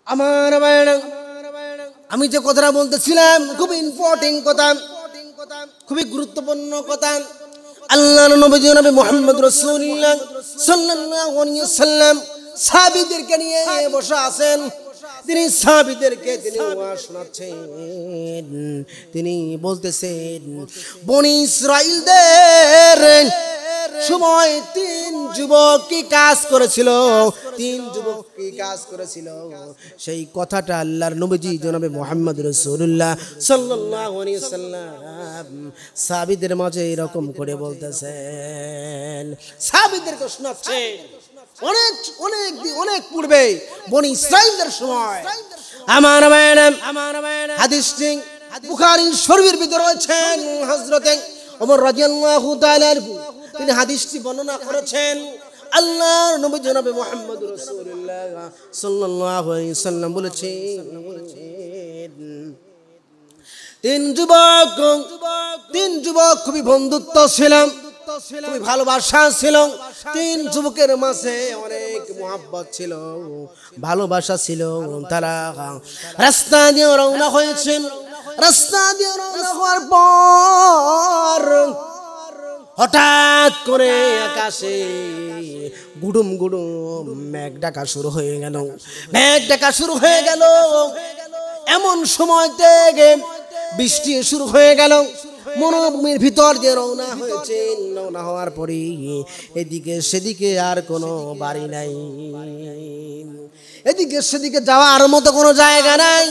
আমার ভাইরা, আমি যে কথাটা বলতেছিলাম খুব ইম্পর্টেন্ট কথা, খুবই গুরুত্বপূর্ণ কথা। আল্লাহর নবী জনাবে মুহাম্মদ রাসূলুল্লাহ সাল্লাল্লাহু আলাইহি ওয়াসাল্লাম সাহাবীদেরকে নিয়ে বসে আছেন। তিনি সাহাবীদেরকে তিনি ওয়াজ শোনাচ্ছেন। তিনি বলতেছেন, বনি ইসরাঈলদের সময় তিন যুবক কি কাজ করেছিল, তিন যুবক কি কাজ করেছিল, সেই কথাটা আল্লাহর নবীজি জনাবে মুহাম্মদ রাসূলুল্লাহ সাল্লাল্লাহু আলাইহি ওয়াসাল্লাম সাহাবীদের মাঝে এরকম করে বলতেছেন, সাহাবীদেরকে শোনাচ্ছেন। অনেক পূর্বে বনি ইসরাঈলদের সময়। আমার ভাইরা, হাদিসটি বুখারী শরীফের ভিতরে রয়েছেন। হযরতে ওমর রাদিয়াল্লাহু তাআলা তিনি হাদিসটি বর্ণনা করেছেন। আল্লাহর নবী জনাবে মুহাম্মদ রাসূলুল্লাহ সাল্লাল্লাহু আলাইহি ওয়াসাল্লাম বলেছেন, তিন যুবক খুবই বন্ধুত্ব ছিল, খুবই ভালোবাসা ছিল। তিন যুবকের মাঝে অনেক মহব্বত ছিল, ভালোবাসা ছিল। তারা রাস্তা দিয়ে রওনা হয়েছেন। রাস্তা দিয়ে রওনা হওয়ার পর হঠাৎ করে আকাশে গুডুম গুডুম মেঘ ডাকা শুরু হয়ে গেল। মেঘ ডাকা শুরু হয়ে গেল, এমন সময় থেকে বৃষ্টি শুরু হয়ে গেল। মরুভূমির ভিতর দিয়ে রওনা হয়েছেন। রওনা হওয়ার পরে এদিকে সেদিকে আর কোনো বাড়ি নাই, এদিকে সেদিকে যাওয়ার মতো কোনো জায়গা নাই।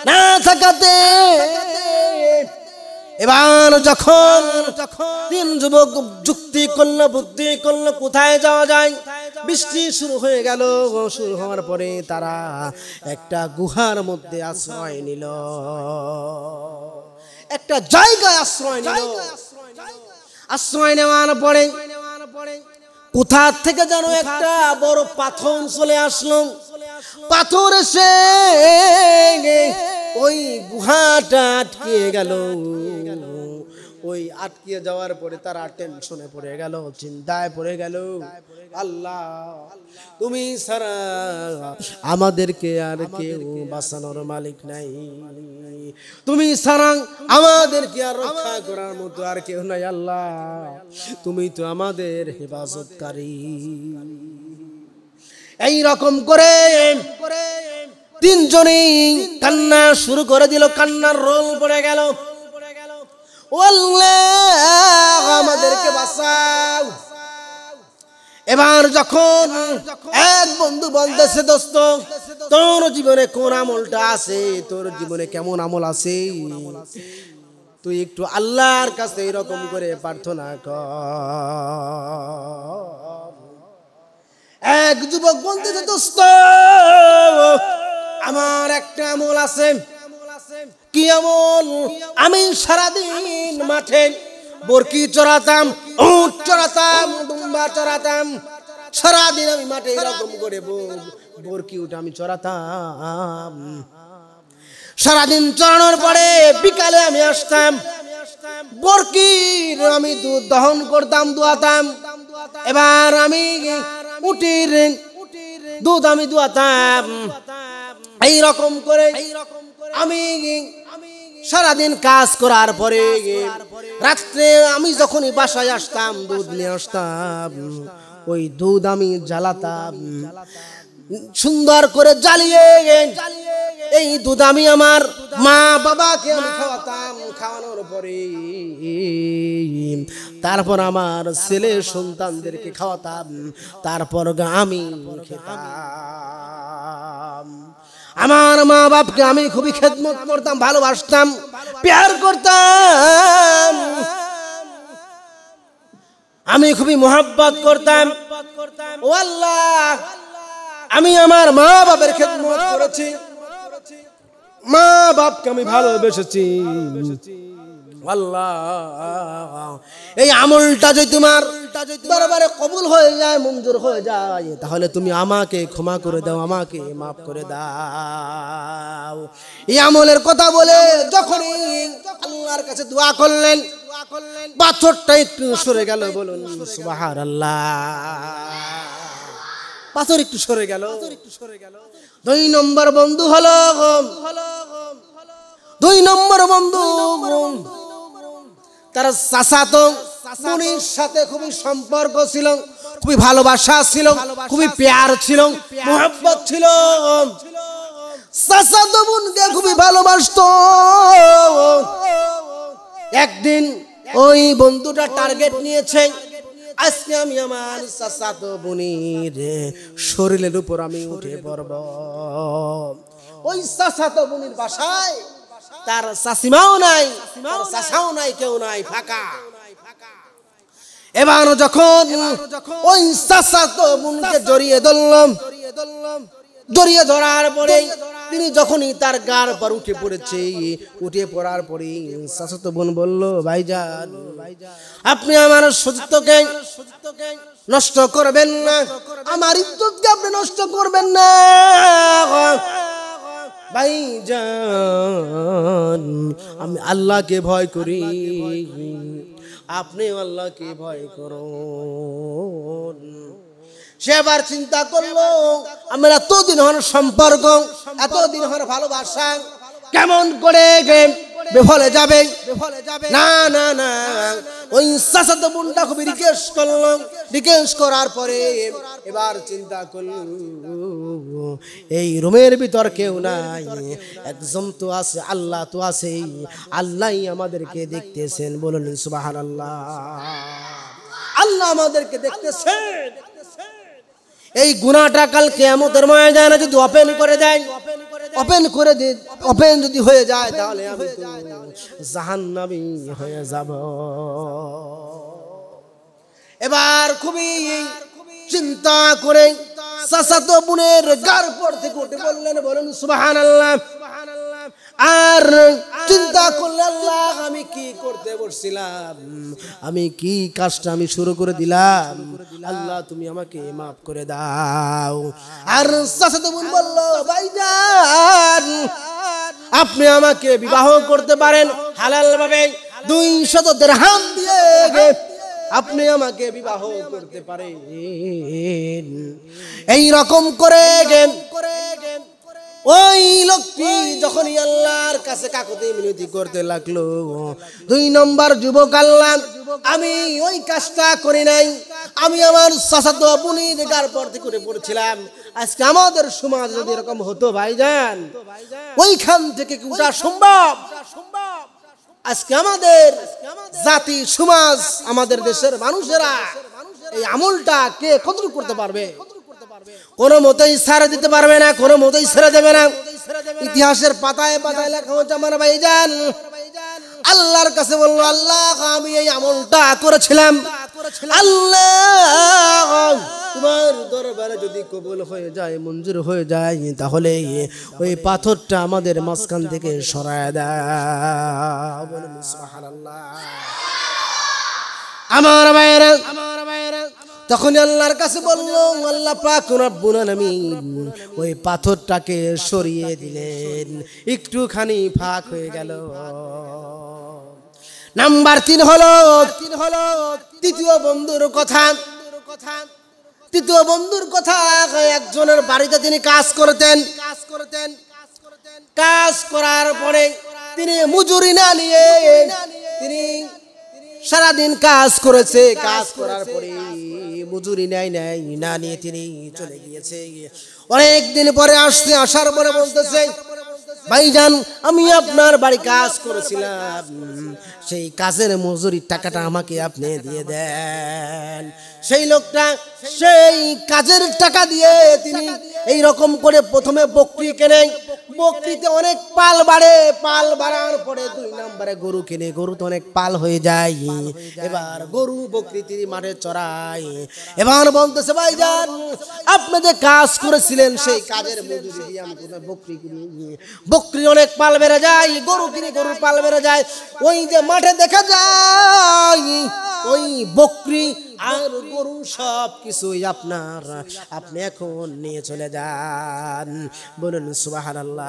না থাকাতে এবার যখন তিন যুবক যুক্তি করলো, বুদ্ধি করলো, কোথায় যাওয়া যায়। বৃষ্টি শুরু হয়ে গেল। শুরু হওয়ার পরে তারা একটা গুহার মধ্যে আশ্রয় নিল, একটা জায়গায় আশ্রয় নিল। আশ্রয় নেওয়ার পরে কোথা থেকে যেন একটা বড় পাথর চলে আসলো। পাথর এসে ওই গুহাটা আটকে গেল। ওই আটকে যাওয়ার পরে তারা টেনশনে পড়ে গেল, চিন্তায় পড়ে গেল। আল্লাহ, তুমি ছাড়া আমাদেরকে আর কেউ বাঁচানোর মালিক নাই, তুমি ছাড়া আমাদেরকে আর রক্ষা করার মতো আর কেউ নাই। আল্লাহ, তুমি তো আমাদের হেফাজতকারী। এই রকম করে তিনজনেই কান্না শুরু করে দিল। কান্নার রোল পড়ে গেল। আল্লাহ, আমাদেরকে বাঁচাও। এবার যখন এক বন্ধু বলতেছে, দোস্ত, তোর জীবনে কোন আমলটা আছে, তোর জীবনে কেমন আমল আছে, তুই একটু আল্লাহর কাছে এরকম করে প্রার্থনা কর। এক যুবক বলতেছে, দোস্ত, আমার একটা আমল আছে। কি আমল? আমি সারাদিন মাঠে বরকি চড়াতাম, উট চড়াতাম, দুম্বা চড়াতাম। সারাদিন আমি মাঠে এরকম করে বরকি উট আমি চড়াতাম। সারাদিন চড়ানোর পরে বিকালে আমি আসতাম, বরকির আমি দুধ দহন করতাম, দুয়াতাম। এবার আমি উটির দুধ আমি দুয়াতাম। এইরকম করে আমি সারাদিন কাজ করার পরে রাত্রে আমি যখনই বাসায় আসতাম, দুধ নিয়ে আসতাম। ওই দুধ আমি জ্বালাতাম, সুন্দর করে জ্বালিয়ে এই দুধ আমি আমার মা বাবাকে আমি খাওয়াতাম। খাওয়ানোর পরে তারপর আমার ছেলে সন্তানদেরকে খাওয়াতাম। তারপর আমি খেতাম। আমার মা বাপকে আমি খুবই খেদমত করতাম, ভালোবাসতাম, প্যার করতাম, আমি খুবই মোহাব্বত করতাম। ও আল্লাহ, আমি আমার মা বাবার খেদমত করেছি, মা বাপকে আমি ভালোবেসেছি। আল্লাহ, এই আমলটা যদি তোমার দরবারে কবুল হয়ে যায়, মঞ্জুর হয়ে যায়, তাহলে তুমি আমাকে ক্ষমা করে দাও, আমাকে মাফ করে দাও। এই আমলের কথা বলে যখনই আল্লাহর কাছে দোয়া করলেন, পাথরটা একটু সরে গেল। বলুন সুবহানাল্লাহ। পাথর একটু সরে গেল। 2 নম্বর বন্ধু হলো, 2 নম্বর বন্ধু তার চাচাতো বোনের সাথে খুবই সম্পর্ক ছিল, খুবই ভালোবাসা ছিল, খুবই প্যার ছিল, মোহব্বত ছিল। চাচাতো বোনকে খুবই ভালোবাসতো। একদিন ওই বন্ধুটা টার্গেট নিয়েছে, আজকে আমি আমার চাচাতো বোনের শরীরের উপর আমি উঠে পড়ব। ওই চাচাতো বোনের বাসায় তার চাচিমাও নাই, চাচাও নাই, কেউ নাই, ফাঁকা। এবার যখন ওই চাচাতো বোনকে জড়িয়ে ধরলাম, জড়িয়ে ধরার পরে তিনি যখনই তার গার পর উঠে পড়েছে, উঠে পড়ার পরে চাচাতো বোন বলল, ভাইজান আপনি আমার সতীত্বকে নষ্ট করবেন না, আমার ইজ্জতকে আপনি নষ্ট করবেন না। ভাইজান আমি আল্লাহকে ভয় করি, আপনি আল্লাহকে ভয় করুন। সে আবার চিন্তা করলো, আমার এতদিন হওয়ার সম্পর্ক, এতদিন হওয়ার ভালোবাসা কেমন করে বিফলে যাবে? না না না, ওই চাচাতো বোনটা খুবই রিকোয়েস্ট করলো। রিকোয়েস্ট করার পরে এবার চিন্তা করলো, এই রুমের ভিতর কেউ নাই, একজন তো আছে, আল্লাহ তো আছে, আল্লাহই আমাদেরকে দেখতেছেন। বলুন সুবহানাল্লাহ। আল্লাহ আমাদেরকে দেখতেছেন। এই গুনাহটা কাল কিয়ামতের ময়দানে যদি ওপেন করে দেয়, ওপেন করে দিই, ওপেন যদি হয়ে যায়, তাহলে আমি তো জাহান্নামী হয়ে যাব। এবার খুবই চিন্তা করে চাচাতো বোনের গার পর থেকে উঠে বললেন, বলুন সুবহানাল্লাহ। আর চিন্তা করলেন, আল্লাহ আমি কি করতে বসছিলাম, আমি কি কাজটা আমি শুরু করে দিলাম, আল্লাহ তুমি আমাকে মাফ করে দাও। আর চাচাতো বোন বলল, ভাইজান আপনি আমাকে বিবাহ করতে পারেন হালাল ভাবে, 200 দিরহাম দিয়ে আপনি আমাকে বিবাহ করতে পারেন। এই রকম করে ওই লোকটি যখনই আল্লাহর কাছে কাকুতি মিনতি করতে লাগলো, 2 নম্বর যুবক, আল্লাহ আমি ওই কাজটা করি নাই, আমি আমার চাচাতো বোনের গার পর থেকে উঠে পড়ছিলাম। আজকে আমাদের সমাজ যদি এরকম হতো ভাইজান, ওইখান থেকে কি উঠা সম্ভব? আজকে আমাদের জাতি সমাজ, আমাদের দেশের মানুষেরা এই আমলটা কে কতটুকু করতে পারবে? কোনো মতেই ছেড়ে দিতে পারবে না, কোনো মতেই ছেড়ে দেবে না। ইতিহাসের পাতায় পাতায় লেখা হচ্ছে, আমার ভাইজান আল্লাহর কাছে বলল, আল্লাহ আমি এই আমলটা করেছিলাম, আল্লাহ তোমার দরবারে যদি কবুল হয়ে যায়, মঞ্জুর হয়ে যায়, তাহলে ওই পাথরটা আমাদের মাঝখান থেকে সরায় দাও। বলুন সুবহানাল্লাহ। আমার ভাইরা, তখন আল্লাহর কাছে বলল, আল্লাহ পাক রব্বুল আলামিন ওই পাথরটাকে সরিয়ে দিলেন, একটুখানি ফাঁক হয়ে গেল। নাম্বার 3 হলো তৃতীয় বন্ধুর কথা। তৃতীয় বন্ধুর কথা, একজনের বাড়িতে তিনি কাজ করতেন। কাজ করার পরে তিনি মজুরি না নিয়ে তিনি সারাদিন কাজ করেছে। কাজ করার পরে মজুরি না নিয়ে তিনি চলে গিয়েছে। অনেক দিন পরে আসছে, আসার পরে বলতেছে, ভাইজান আমি আপনার বাড়ি কাজ করেছিলাম, সেই কাজের মজুরির টাকাটা আমাকে আপনি দিয়ে দেন। সেই লোকটা সেই কাজের টাকা দিয়ে তিনি এই রকম করে প্রথমে বকরি কেনে, বকরিতে অনেক পাল বাড়ে, পাল বাড়ার পরে 2 নম্বরে গরু কিনে, গরু তো অনেক পাল হয়ে যায়। এবার গরু বকরি তিনি মাঠে চড়ায়। এবার বলতেছে, ভাইজান আপনি যে কাজ করেছিলেন সেই কাজের মজুরি দিয়ে আমি বকরি কিনি, বকরি অনেক পাল বেড়ে যায়, গরু কিনে, গরুর পাল বেড়ে যায়। ওই যে মাঠে দেখা যায় ওই বকরি আর গরু সব কিছুই আপনার, আপনি এখন নিয়ে চলে যান। বলুন সুবহানাল্লাহ।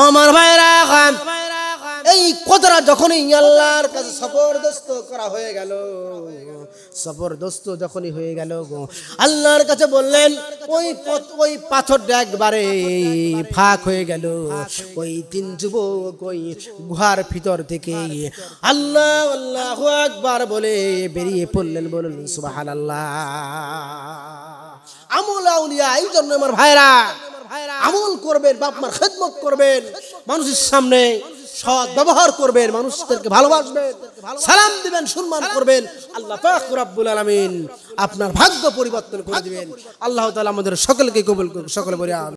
আমার ভাইরা, এই কথাটা যখনই আল্লাহর কাছে জবরদস্ত করা হয়ে গেল, জবরদস্ত যখনই হয়ে গেল, আল্লাহর কাছে বললেন ওই পাথরটা একবারে ফাঁক হয়ে গেল। ওই তিন যুবক ওই গুহার ভিতর থেকে আল্লাহ আল্লাহু আকবার বলে বেরিয়ে পড়লেন। বলুন সুবহানাল্লাহ। আমল আউলিয়া, এই জন্য আমার ভাইরা আমল করবেন, বাপ মার খেদমত করবেন, মানুষের সামনে সৎ ব্যবহার করবেন, মানুষদেরকে ভালোবাসবেন, সালাম দিবেন, সম্মান করবেন। আল্লাহ পাক রব্বুল আলামিন আপনার ভাগ্য পরিবর্তন করে দিবেন। আল্লাহ তাআলা আমাদের সকলকে কবুল করুন। সকলে বলি আমিন।